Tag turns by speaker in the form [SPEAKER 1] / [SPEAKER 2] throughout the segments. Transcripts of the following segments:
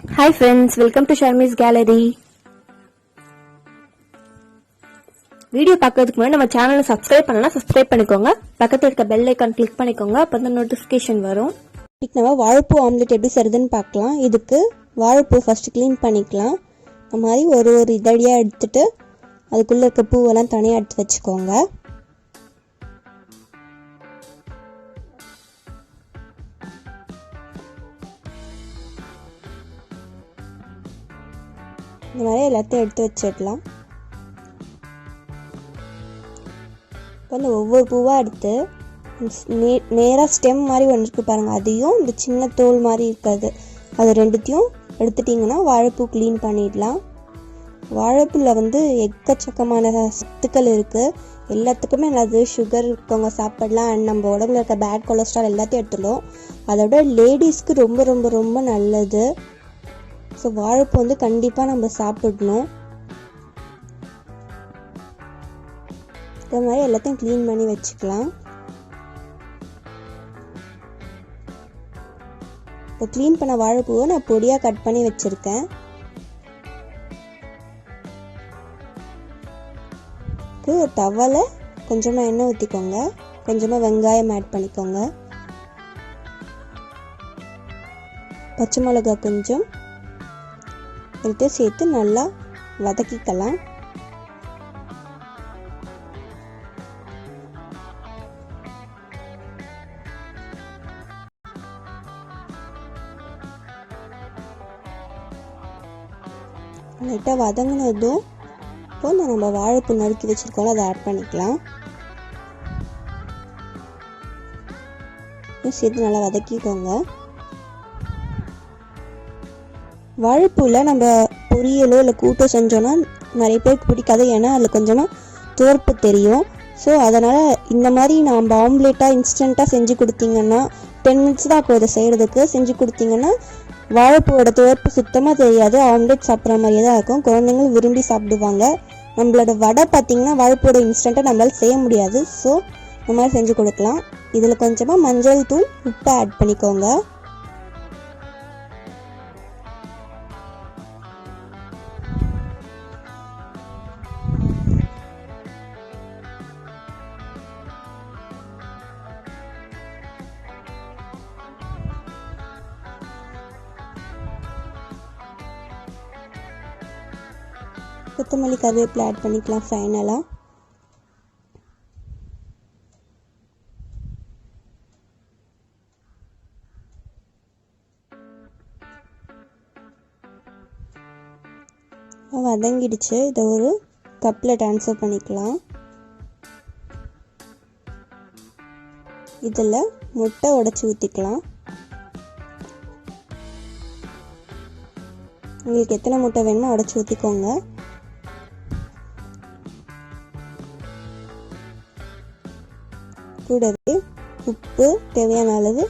[SPEAKER 1] Hi friends, welcome to Sharmi's Gallery. Video பார்க்கிறதுக்கு முன்னாடி நம்ம சேனலை சப்ஸ்கிரைப் பண்ணலாம், சப்ஸ்கிரைப் பண்ணிக்கோங்க. பக்கத்துல இருக்க பெல் ஐகான் கிளிக் பண்ணிக்கோங்க, அப்பதான் நோட்டிஃபிகேஷன் வரும்.
[SPEAKER 2] இன்னைக்கு நம்ம வாழைப்பூ ஆம்லெட் எப்படி செய்யறதுன்னு பார்க்கலாம். இதுக்கு வாழைப்பூ ஃபர்ஸ்ட் க்ளீன் பண்ணிக்கலாம். இந்த மாதிரி ஒரு இதழியாக எடுத்துட்டு அதுக்குள்ளே இருக்க பூவெல்லாம் தனியாக எடுத்து வச்சுக்கோங்க. இந்த மாதிரி எல்லாத்தையும் எடுத்து வச்சிடலாம். இப்போ இந்த ஒவ்வொரு பூவாக எடுத்து நேராக ஸ்டெம் மாதிரி ஒன்று இருக்குது பாருங்கள், அதையும் இந்த சின்ன தோல் மாதிரி இருக்காது அது ரெண்டுத்தையும் எடுத்துட்டிங்கன்னா வாழைப்பூ க்ளீன் பண்ணிடலாம். வாழைப்பூவில் எக்கச்சக்கமான சத்துக்கள் இருக்குது, எல்லாத்துக்குமே நல்லது. சுகர் இருக்கவங்க சாப்பிடலாம், அண்ட் நம்ம உடம்புல இருக்க பேட் கொலஸ்ட்ரால் எல்லாத்தையும் எடுத்துடும். அதோட லேடிஸ்க்கு ரொம்ப ரொம்ப ரொம்ப நல்லது. ஸோ வாழைப்பூ கண்டிப்பாக நம்ம சாப்பிடணும். இந்த மாதிரி எல்லாத்தையும் க்ளீன் பண்ணி வச்சுக்கலாம். இப்போ க்ளீன் பண்ண வாழைப்பூவை நான் பொடியாக கட் பண்ணி வச்சுருக்கேன். ஒரு தவால கொஞ்சமாக எண்ணெய் ஊற்றிக்கோங்க, கொஞ்சமாக வெங்காயம் ஆட் பண்ணிக்கோங்க, பச்சை மிளகாய் கொஞ்சம் எடுத்து சேர்த்து நல்லா வதக்கிக்கலாம். லைட்டாக வதங்கினதும் இப்போ நம்ம வாழைப்பூ நறுக்கி வச்சுருக்கோம், அதை ஆட் பண்ணிக்கலாம். சேர்த்து நல்லா வதக்கிக்கோங்க. வாழைப்பூவில் நம்ம பொரியலோ இல்லை கூட்டோ செஞ்சோன்னா நிறைய பேருக்கு பிடிக்காது, ஏன்னா அதில் கொஞ்சமாக துவர்ப்பு தெரியும். ஸோ அதனால் இந்த மாதிரி நம்ம ஆம்லேட்டாக இன்ஸ்டண்ட்டாக செஞ்சு கொடுத்தீங்கன்னா 10 மினிட்ஸ் தான் இருக்கும் இதை செய்கிறதுக்கு. செஞ்சு கொடுத்தீங்கன்னா வாழைப்பூவோட துவர்ப்பு சுத்தமாக தெரியாது, ஆம்லேட் சாப்பிட்ற மாதிரியே தான் இருக்கும். குழந்தைங்களும் விரும்பி சாப்பிடுவாங்க. நம்மளோட வடை பார்த்திங்கன்னா வாழைப்பூவோட இன்ஸ்டண்ட்டாக நம்மளால் செய்ய முடியாது. ஸோ இந்த மாதிரி செஞ்சு கொடுக்கலாம். இதில் கொஞ்சமாக மஞ்சள் தூள், உப்பை ஆட் பண்ணிக்கோங்க. கொத்தமல்லி, கருவேப்பிலை ஆட் பண்ணிக்கலாம் ஃபைனலாக. வதங்கிடுச்சு. இதை ஒரு கப்பில் ட்ரான்ஸ்ஃபர் பண்ணிக்கலாம். இதில் முட்டை உடைச்சி ஊற்றிக்கலாம். உங்களுக்கு எத்தனை முட்டை வேணுமோ உடைச்சி ஊற்றிக்கோங்க. கூடவே உப்பு தேவையான அளவு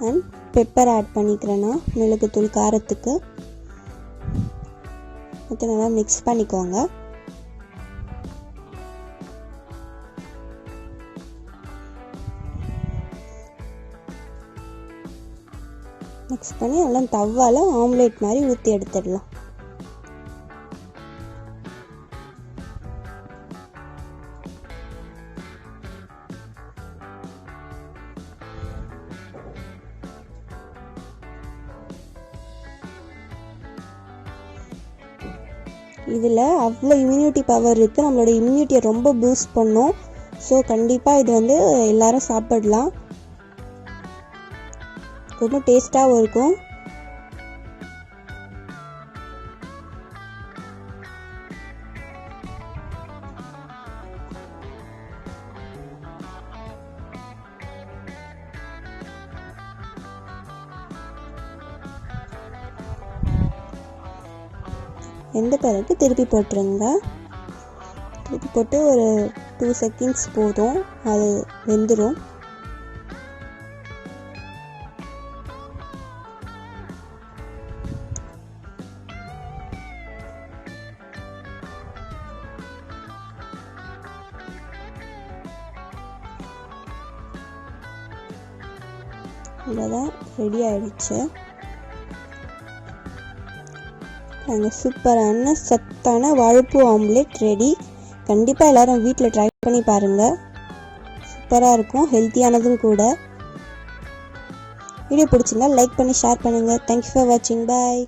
[SPEAKER 2] அண்ட் பெப்பர் ஆட் பண்ணிக்கிறேன்னா மிளகுத்தூள் காரத்துக்கு. மற்ற நல்லா மிக்ஸ் பண்ணிக்கோங்க. மிக்ஸ் பண்ணி நல்லா தவால ஆம்லேட் மாதிரி ஊற்றி எடுத்துடலாம். இதில் அவ்வளோ இம்யூனிட்டி பவர் இருக்குது, நம்மளோட இம்யூனிட்டியை ரொம்ப பூஸ்ட் பண்ணும். ஸோ கண்டிப்பாக இது எல்லாரும் சாப்பிடலாம், ரொம்ப டேஸ்ட்டாகவும் இருக்கும். வெந்த பிறகு திருப்பி போட்டுருங்க. திருப்பி போட்டு ஒரு 2 செகண்ட்ஸ் போதும், அது வெந்துடும். இவ்வளோதான், ரெடி ஆயிடுச்சு. நாங்கள் சூப்பரான சத்தான வாழைப்பூ ஆம்லேட் ரெடி. கண்டிப்பாக எல்லோரும் வீட்டில் ட்ரை பண்ணி பாருங்கள். சூப்பராக இருக்கும், ஹெல்த்தியானதும் கூட. வீடியோ பிடிச்சிருந்தா லைக் பண்ணி ஷேர் பண்ணுங்கள். தேங்க்யூ ஃபார் வாட்சிங். பாய்.